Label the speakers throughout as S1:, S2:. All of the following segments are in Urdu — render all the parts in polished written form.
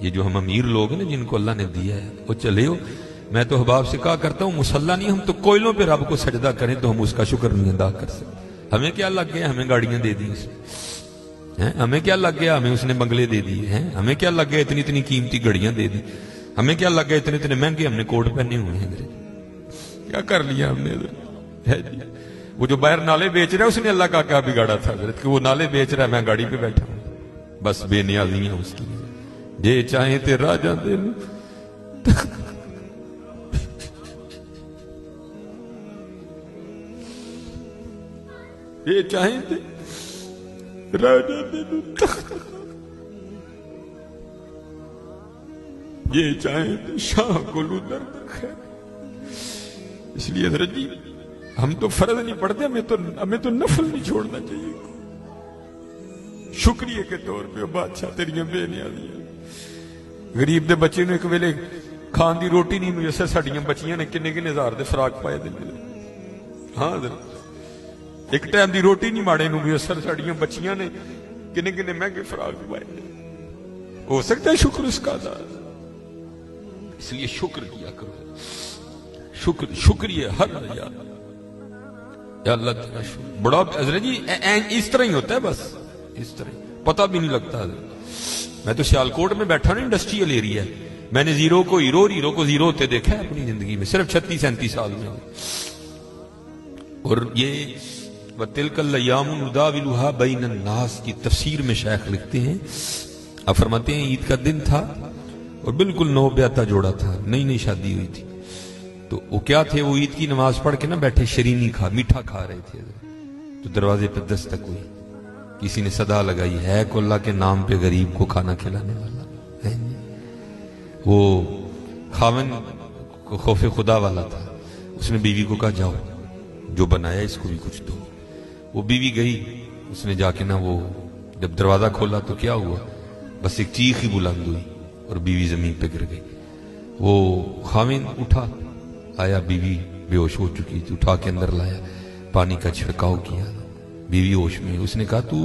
S1: یہ جو ہم امیر لوگ ہیں نا جن کو اللہ نے دیا ہے وہ چلے ہو، میں تو احباب سے کہا کرتا ہوں مسلح نہیں، ہم تو کوئلوں پہ رب کو سجدہ کریں تو ہم اس کا شکر نہیں ادا کر سکتے۔ ہمیں کیا لگ گیا، ہمیں گاڑیاں دے دی اس نے، ہمیں کیا لگ گیا، ہمیں اس نے بنگلے دے دیے ہیں، ہمیں کیا لگ گیا اتنی اتنی قیمتی گھڑیاں دے دی، ہمیں کیا لگ گیا اتنے اتنے مہنگے ہم نے کوٹ پہنے ہوئے ہیں، کیا کر لیا ہم نے۔ وہ جو باہر نالے بیچ رہا ہے اس نے اللہ کا کیا بگاڑا تھا حضرت کہ وہ نالے بیچ رہا ہے، میں گاڑی پہ بیٹھا ہوں، بس بے نیازیاں اس کی، جے چاہیں تے راجہ دے یہ چاہیں تے راجہ دے تخت، یہ چاہیں تے شاہ گلو درد خیر۔ اس لیے حضرت جی ہم تو فرض نہیں پڑھتے، ہمیں تو نفل نہیں چھوڑنا چاہیے۔ شکریہ کے طور پہ بادشاہ تیریاں بے نیازیاں، غریب دے بچے نے ایک ویلے کھان دی روٹی نہیں میسر، ساڈیاں بچیاں نے کنے کنے ہزار دے فراق پائے دے۔ ہاں حضرت ایک ٹائم دی روٹی نہیں ماڑے نو میسر، ساڈیاں بچیاں نے کنے کنے مہنگے فراق پائے دے۔ ہو سکتا ہے شکر اس کا ادا، اس لیے شکر کیا کرو، شکریہ ہر یاد یا اللہ تیرا شکر بڑا حضرت جی اس طرح ہی ہوتا ہے، بس اس طرح پتہ بھی نہیں لگتا حضرت۔ میں تو سیالکوٹ میں بیٹھا نا، انڈسٹریل ایریا ہے، میں نے زیرو کو ہیرو اور ہیرو کو زیرو ہوتے دیکھا ہے اپنی زندگی میں، صرف 36-37 سال میں۔ اور یہ وَتِلْكَ الْأَيَّامُ نُدَاوِلُهَا بَيْنَ النَّاسِ کی تفسیر میں شیخ لکھتے ہیں، آپ فرماتے ہیں عید کا دن تھا اور بالکل نو بیاتہ جوڑا تھا، نئی نئی شادی ہوئی تھی، تو وہ کیا تھے، وہ عید کی نماز پڑھ کے نا بیٹھے شرینی میٹھا کھا رہے تھے، تو دروازے پہ دستک ہوئی، کسی نے صدا لگائی، ہے کو اللہ کے نام پہ غریب کو کھانا کھلانے والا ہے۔ وہ خاوند کو خوف خدا والا تھا، اس نے بیوی کو کہا جاؤ جو بنایا اس کو بھی کچھ دو۔ وہ بیوی گئی، اس نے جا کے نا وہ جب دروازہ کھولا تو کیا ہوا، بس ایک چیخ ہی بلند ہوئی اور بیوی زمین پہ گر گئی۔ وہ خاوند اٹھا، آیا، بیوی بے ہوش ہو چکی تھی، اٹھا کے اندر لایا، پانی کا چھڑکاؤ کیا، بیوی ہوش میں۔ اس نے کہا تو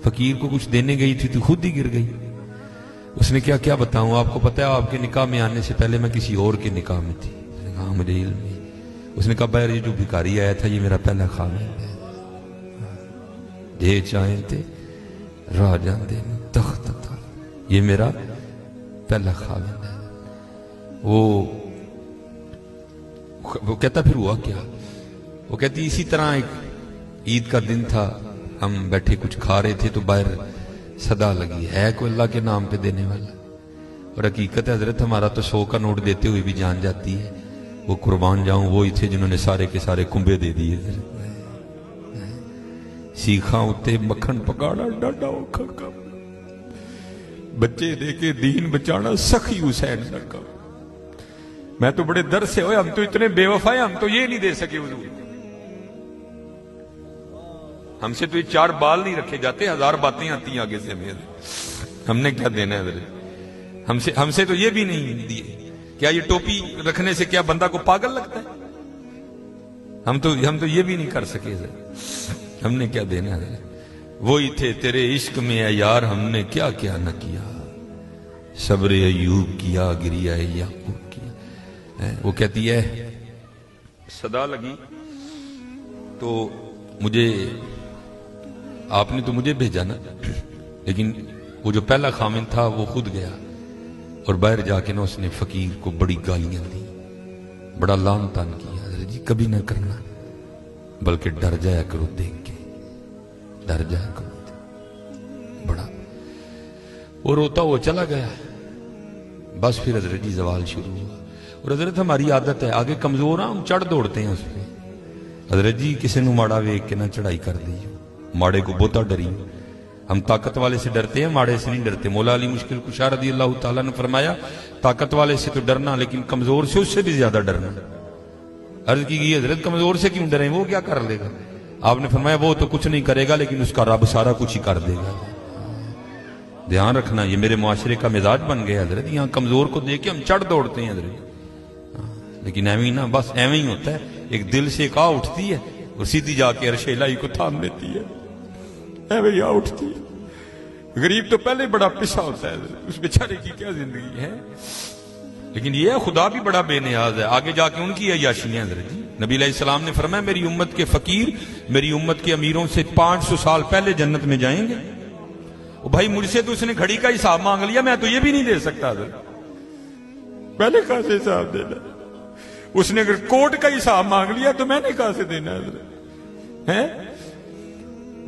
S1: فقیر کو کچھ دینے گئی تھی تو خود ہی گر گئی۔ اس نے کیا بتاؤں، آپ کو پتہ ہے آپ کے نکاح میں آنے سے پہلے میں کسی اور کے نکاح میں تھی۔ اس نے کہا مجھے علم ہے۔ اس نے کہا بہر یہ جو بھکاری آیا تھا یہ میرا پہلا خاوند ہے، جے چاہیں تے راجہ دے تخت تھا، یہ میرا پہلا خاوند ہے۔ وہ کہتا پھر ہوا کیا، وہ کہتی اسی طرح ایک عید کا دن تھا، ہم بیٹھے کچھ کھا رہے تھے تو باہر صدا لگی، ہے کوئی اللہ کے نام پہ دینے والا؟ اور حقیقت ہے حضرت ہمارا تو 100 کا نوٹ دیتے ہوئے بھی جان جاتی ہے، وہ قربان جاؤں وہی تھے جنہوں نے سارے کے سارے کنبے دے دیے۔ سیکھاں اتے مکھن پکاڑا ڈاڈا اوکھا کام، بچے دے کے دین بچانا سخی حسین کا کام۔ میں تو بڑے در سے ہوئے، ہم تو اتنے بے وفا ہیں، ہم تو یہ نہیں دے سکے حضور، ہم سے تو یہ 4 بال نہیں رکھے جاتے، 1000 باتیں آتی ہیں آگے سے ہمیں، ہم نے کیا دینا ہے حضرت؟ ہم سے تو یہ بھی نہیں دیے۔ کیا یہ ٹوپی رکھنے سے کیا بندہ کو پاگل لگتا ہے؟ ہم تو یہ بھی نہیں کر سکے حضرت، ہم نے کیا دینا ہے حضرت؟ وہی تھے تیرے عشق میں اے یار، ہم نے کیا کیا نہ کیا، صبر ایوب کیا، گریہ یعقوب کیا۔ وہ کہتی ہے صدا لگی تو مجھے، آپ نے تو مجھے بھیجا نا، لیکن وہ جو پہلا خاوند تھا وہ خود گیا اور باہر جا کے نا اس نے فقیر کو بڑی گالیاں دی، بڑا لعن طعن کیا۔ حضرت جی کبھی نہ کرنا، بلکہ ڈر جایا کرو دیکھ کے، ڈر جایا کرو بڑا۔ وہ روتا وہ چلا گیا، بس پھر حضرت جی زوال شروع ہوا۔ اور حضرت ہماری عادت ہے، آگے کمزور ہم چڑھ دوڑتے ہیں اس پہ۔ حضرت جی کسی نو ماڑا ویک کے نہ چڑھائی کر دی، ماڑے کو بہتا ڈری، ہم طاقت والے سے ڈرتے ہیں، ماڑے سے نہیں ڈرتے۔ مولا علی مشکل کشا رضی اللہ تعالیٰ نے فرمایا طاقت والے سے تو ڈرنا، لیکن کمزور سے اس سے بھی زیادہ ڈرنا۔ عرض کی گئی حضرت کمزور سے کیوں ڈریں، وہ کیا کر لے گا؟ آپ نے فرمایا وہ تو کچھ نہیں کرے گا، لیکن اس کا رب سارا کچھ ہی کر دے گا۔ دھیان رکھنا، یہ میرے معاشرے کا مزاج بن گیا حضرت، یہاں کمزور کو دیکھ کے ہم چڑھ دوڑتے ہیں حضرت، لیکن ایویں نہ، بس ایویں ہی ہوتا ہے، ایک دل سے ایک آ اٹھتی ہے اور سیدھی جا کے عرش الہی کو تھام لیتی ہے، ایویں ہی آ اٹھتی ہے۔ غریب تو پہلے بڑا پسا ہوتا ہے، اس بیچارے کی کیا زندگی ہے. لیکن یہ ہے خدا بھی بڑا بے نیاز ہے. آگے جا کے ان کی عیاشیاں حضرت جی. نبی علیہ السلام نے فرمایا میری امت کے فقیر میری امت کے امیروں سے 500 سال پہلے جنت میں جائیں گے. او بھائی مجھ سے تو اس نے گھڑی کا حساب مانگ لیا، میں تو یہ بھی نہیں دے سکتا حضرت. پہلے کہاں سے حساب دینا؟ اس نے اگر کوٹ کا حساب مانگ لیا تو میں نے کہاں سے دینا حضرت ہے؟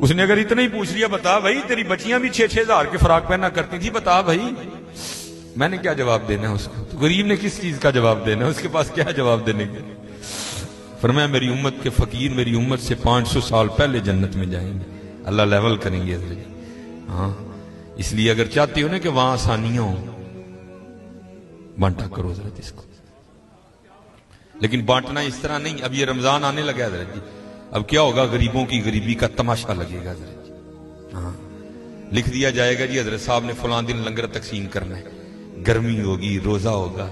S1: اس نے اگر اتنا ہی پوچھ لیا بتا بھائی تیری بچیاں بھی 6-6 ہزار کے فراق پہنا کرتی تھی، بتا بھائی، میں نے کیا جواب دینا ہے اس کو؟ تو غریب نے کس چیز کا جواب دینا ہے؟ اس کے پاس کیا جواب دینے کے؟ فرمایا میری امت کے فقیر میری امت سے 500 سال پہلے جنت میں جائیں گے. اللہ لیول کریں گے حضرت. ہاں اس لیے اگر چاہتے ہو نا کہ وہاں آسانیاں ہوں، بانٹا کرو حضرت اس کو. لیکن بانٹنا اس طرح نہیں. اب یہ رمضان آنے لگا حضرت جی، اب کیا ہوگا؟ غریبوں کی غریبی کا تماشا لگے گا حضرت جی. ہاں لکھ دیا جائے گا جی حضرت صاحب نے فلاں دن لنگر تقسیم کرنا ہے، گرمی ہوگی، روزہ ہوگا،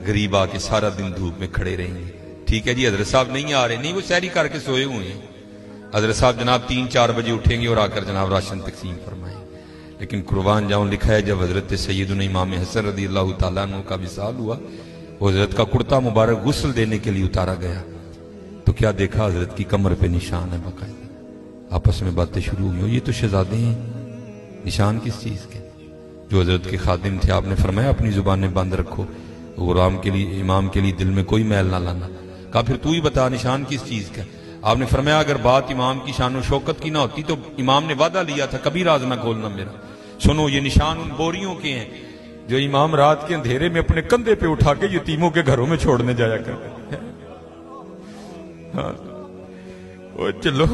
S1: غریب آ کے سارا دن دھوپ میں کھڑے رہیں گے. ٹھیک ہے جی حضرت صاحب نہیں آ رہے، نہیں وہ سحری کر کے سوئے ہوئے ہیں. حضرت صاحب جناب 3-4 بجے اٹھیں گے اور آ کر جناب راشن تقسیم فرمائیں. لیکن قربان جاؤں لکھا ہے جب حضرت سیدنا امام حسن رضی اللہ تعالیٰ عنہ کا وصال ہوا، وہ حضرت کا کرتا مبارک غسل دینے کے لیے اتارا گیا تو کیا دیکھا؟ حضرت کی کمر پہ نشان ہے باقاعدہ. آپس میں باتیں شروع ہوئی، یہ تو شہزادے ہیں. نشان کس چیز کے؟ جو حضرت کے خادم تھے. آپ نے فرمایا اپنی زبانیں بند رکھو، غلام کے لیے امام کے لیے دل میں کوئی میل نہ لانا. کہا پھر تو ہی بتا نشان کس چیز کا؟ آپ نے فرمایا اگر بات امام کی شان و شوکت کی نہ ہوتی تو امام نے وعدہ لیا تھا کبھی راز نہ کھولنا میرا. سنو یہ نشان ان بوریوں کے ہیں جو امام رات کے اندھیرے میں اپنے کندھے پہ اٹھا کے یتیموں کے گھروں میں چھوڑنے جایا کرتے ہیں. ہاں چلو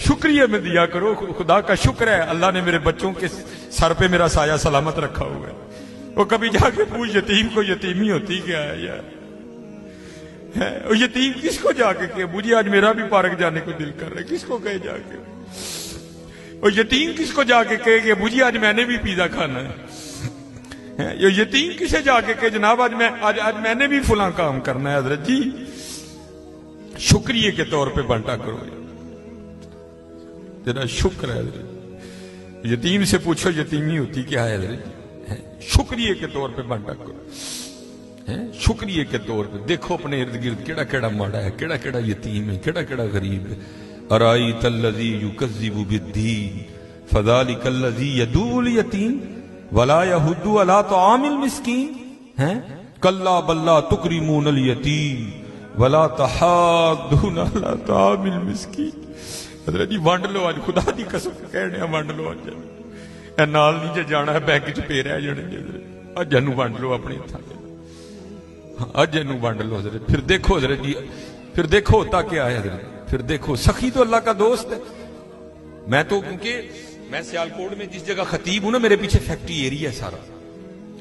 S1: شکریہ میں دیا کرو. خدا کا شکر ہے اللہ نے میرے بچوں کے سر پہ میرا سایہ سلامت رکھا ہوا ہے. وہ کبھی جا کے پوچھ یتیم کو یتیمی ہوتی کیا ہے یار؟ یتیم کس کو جا کے کہ مجھے آج میرا بھی پارک جانے کو دل کر رہا ہے، کس کو کہے جا کے؟ اور یتیم کس کو جا کے کہے کہ مجھے آج میں نے بھی پیزا کھانا ہے؟ یہ یتیم کسے جا کے کہ جناب آج میں نے بھی فلاں کام کرنا ہے؟ حضرت جی شکریہ کے طور پہ بانٹا کرو. تیرا شکر ہے حضرت. یتیم سے پوچھو یتیمی ہوتی کیا ہے حضرت؟ شکریہ کے طور پہ بانٹا کرو. شکریہ کے طور پہ دیکھو اپنے ارد گرد کیڑا کیڑا ماڑا ہے، کیڑا کیڑا یتیم ہے، کیڑا کیڑا غریب ہے. ارائیت الذی یکذب بالدین فذلک الذی یدعو الیتیم ولا یحض علی طعام المسکین کلا بل لا تکرمون الیتیم ولا تحاضون علی طعام المسکین. حضرت جی وانڈ لو آج، خدا دی قسم کہنے وانڈ لو آج. اے نال نہیں جے جانا ہے بینک چ پے رہ جانے حضرت. اج انو وانڈ لو اپنے تھا، اج انو وانڈ لو حضرت. پھر دیکھو حضرت جی، پھر دیکھو ہوتا کیا ہے حضرت. پھر دیکھو سخی تو اللہ کا دوست ہے. میں تو کیونکہ میں سیالکوٹ میں جس جگہ خطیب ہوں نا میرے پیچھے فیکٹری ایریا ہے سارا،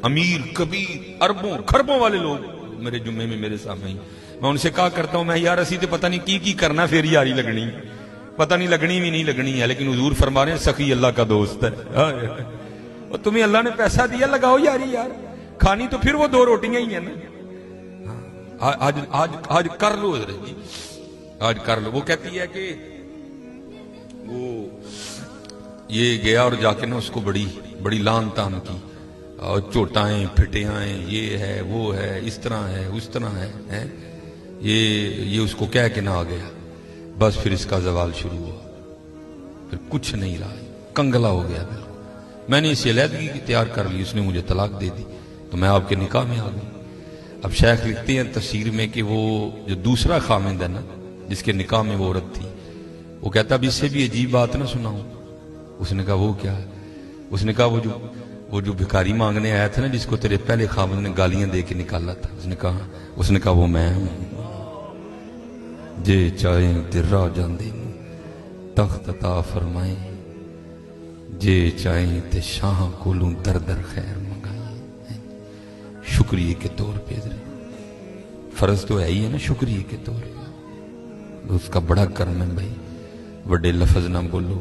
S1: امیر کبیر اربوں خربوں والے لوگ میرے جمعے میں میرے سامنے ہی. میں ان سے کہا کرتا ہوں میں یار اسی تو پتہ نہیں کی کرنا پھر یاری لگنی، پتہ نہیں لگنی بھی نہیں لگنی ہے، لیکن حضور فرما رہے ہیں سخی اللہ کا دوست ہے. اور تمہیں اللہ نے پیسہ دیا لگاؤ یاری یار، کھانی تو پھر وہ 2 روٹیاں ہی ہیں نا. آج کر لو حضرت جی، آج کر لو. وہ کہتی ہے کہ وہ یہ گیا اور جا کے نا اس کو بڑی لان تان کی، اور چوٹائیں پھٹیاں، یہ ہے وہ ہے، اس طرح ہے اس طرح ہے. یہ اس کو کہہ کے نہ آ گیا. بس پھر اس کا زوال شروع ہوا، پھر کچھ نہیں رہا، کنگلا ہو گیا بالکل. میں نے اسے علیحدگی تیار کر لی، اس نے مجھے طلاق دے دی تو میں آپ کے نکاح میں آ گئی. اب شیخ لکھتے ہیں تفسیر میں کہ وہ جو دوسرا خامند ہے نا جس کے نکاح میں وہ عورت تھی، وہ کہتا اب اس سے بھی عجیب بات نہ سناؤں. اس نے کہا وہ کیا ہے؟ اس نے کہا وہ جو بھکاری مانگنے آیا تھا نا جس کو تیرے پہلے خامند نے گالیاں دے کے نکالا تھا، اس نے کہا وہ میں ہوں. جے چاہیں تے راہ جاندے تخت عطا فرمائیں، جے چاہیں تے شاہ کولوں در در خیر منگائیں. شکریہ کے طور پہ فرض تو ہے ہی ہے نا، شکریہ کے طور پہ اس کا بڑا کرم ہے بھائی. وڈے لفظ نہ بولو،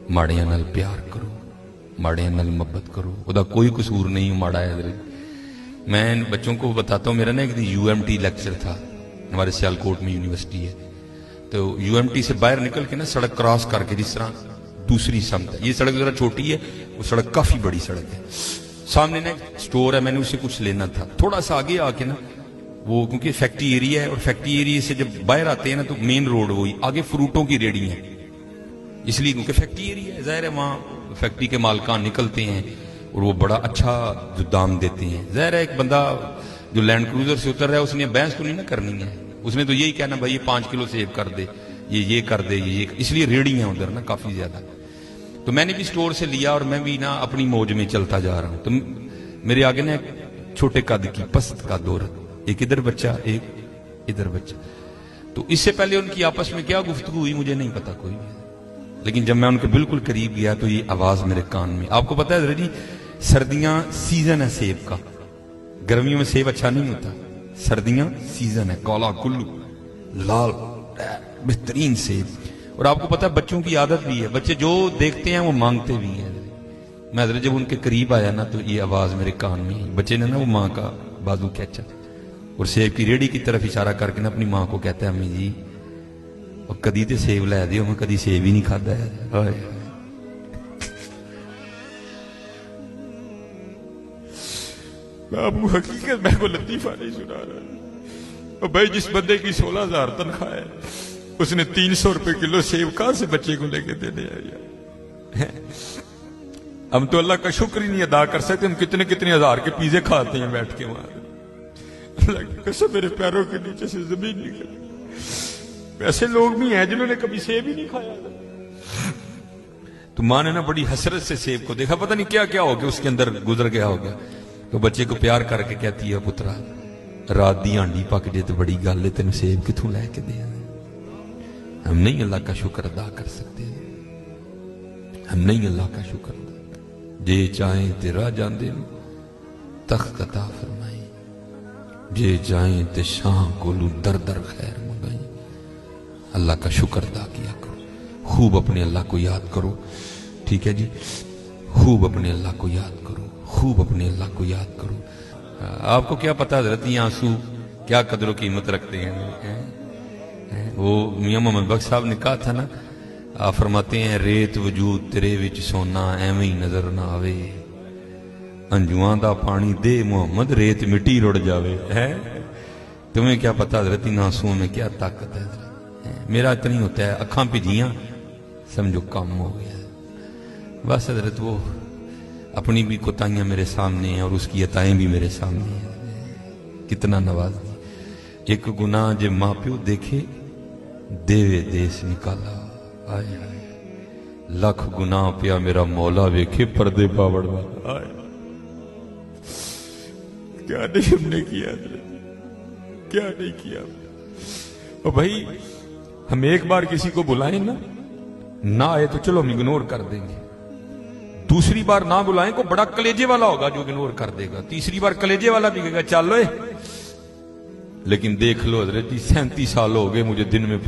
S1: ماڑیاں نال پیار کرو، ماڑیاں نال محبت کرو. وہ دا کوئی قصور نہیں ماڑا ہے حضرت. میں بچوں کو بتاتا ہوں، میرا نا ایک دن UMT لیکچر تھا، ہمارے سیالکوٹ میں یونیورسٹی ہے، تو UMT سے باہر نکل کے نا سڑک کراس کر کے جس طرح دوسری سمت ہے. یہ سڑک ذرا چھوٹی ہے, وہ سڑک کافی بڑی سڑک ہے. سامنے نا سٹور ہے, میں نے اسے کچھ لینا تھا. تھوڑا سا آگے آ کے نا وہ, کیونکہ فیکٹری ایریا ہے, اور فیکٹری ایریا سے جب باہر آتے ہیں نا تو مین روڈ وہی, آگے فروٹوں کی ریڑی ہیں, اس لیے کیونکہ فیکٹری ایریا ہے, ظاہر ہے وہاں فیکٹری کے مالکان نکلتے ہیں اور وہ بڑا اچھا جو دام دیتے ہیں. ظاہر ہے ایک بندہ جو لینڈ کروزر سے اتر رہا ہے اس نے بحث تو نہیں نا کرنی ہے, اس نے تو یہی کہنا بھائی یہ 5 کلو سیب کر دے, یہ کر دے, یہ اس لیے ریڑی ہیں ادھر نا کافی زیادہ. تو میں نے بھی سٹور سے لیا اور میں بھی نا اپنی موج میں چلتا جا رہا ہوں. تو میرے آگے نا ایک چھوٹے قد کی پست کا دور, ایک ادھر بچہ ایک ادھر بچہ. تو اس سے پہلے ان کی آپس میں کیا گفتگو ہوئی مجھے نہیں پتا کوئی, لیکن جب میں ان کے بالکل قریب گیا تو یہ آواز میرے کان میں. آپ کو پتا ہے جی سردیاں سیزن ہے سیب کا, گرمیوں میں سیب اچھا نہیں ہوتا, سردیاں سیزن ہے, کالا کلو لال بہترین سیب. اور آپ کو پتا ہے بچوں کی عادت بھی ہے, بچے جو دیکھتے ہیں وہ مانگتے بھی ہیں. میں حضرت جب ان کے قریب آیا نا تو یہ آواز میرے کان میں, بچے نے نا وہ ماں کا بازو کھینچا اور سیب کی ریڑھی کی طرف اشارہ کر کے نا اپنی ماں کو کہتا ہے امی جی اور کدی تے سیب لے دیو, میں کدی سیب ہی نہیں کھادا ہے. میں آپ کو حقیقت میں کو لطیفہ نہیں سنا رہا بھائی. جس بندے کی 16,000 تنخواہ ہے اس نے 300 روپے کلو سیب کہاں سے بچے کو لے کے دینے آیا. ہم تو اللہ کا شکر ہی نہیں ادا کر سکتے, ہم کتنے کتنے ہزار کے پیزے کھاتے ہیں بیٹھ کے وہاں. اللہ کی قسم میرے پیروں کے نیچے سے زمین نکل. ایسے لوگ بھی ہیں جنہوں نے کبھی سیب ہی نہیں کھایا. تو ماں نے نا بڑی حسرت سے سیب کو دیکھا, پتہ نہیں کیا کیا ہو گیا اس کے اندر گزر گیا ہوگا. تو بچے کو پیار کر کے کہتی ہے پترا رات دی ہانڈی پک جے تو بڑی گل ہے, تینوں سیب کتوں لے کے دیا. ہم نہیں اللہ کا شکر ادا کر سکتے, ہم نہیں اللہ کا شکر ادا. جے چاہیں تے راہ جاندے تخت عطا فرمائی, جے چاہیں تے شاہ کولو در در خیر منگائی. اللہ کا شکر ادا کیا کرو, خوب اپنے اللہ کو یاد کرو. ٹھیک ہے جی, خوب اپنے اللہ کو یاد کرو, خوب اپنے اللہ کو یاد کرو. آپ کو کیا پتا حضرت یہ آنسو کیا قدر و قیمت رکھتے ہیں. وہ میاں محمد بخش صاحب نے کہا تھا نا, آپ فرماتے ہیں ریت وجود تیرے وچ سونا ایویں ہی نظر نہ آوے, انجواں دا پانی دے محمد ریت مٹی رڑ جاوے. تمہیں کیا پتا حضرت ان آنسوؤں میں کیا طاقت ہے. میرا اتنا ہی ہوتا ہے, اکھاں بھیجیاں سمجھو کام ہو گیا. بس حضرت وہ اپنی بھی کوتاہیاں میرے سامنے ہیں اور اس کی عطائیں بھی میرے سامنے ہیں. کتنا نواز دی. ایک گناہ جے ماں پیو دیکھے دیوے دیس نکالا. آئے آئے لکھ گناہ پیا میرا مولا ویکھے پردے پاوڑ والا. آئے کیا نہیں ہم نے کیا, کیا نہیں کیا. اور بھائی ہم ایک بار کسی کو بلائیں نا, نہ آئے تو چلو ہم اگنور کر دیں گے. دوسری بار نہ بلائیں کو بڑا کلیجے والا ہوگا جو اگنور کر دے گا. تیسری بار کلیجے والا بھی کہے گا چل لو. لیکن دیکھ لو حضرت جی 37 سال ہو گئے مجھے دن میں 5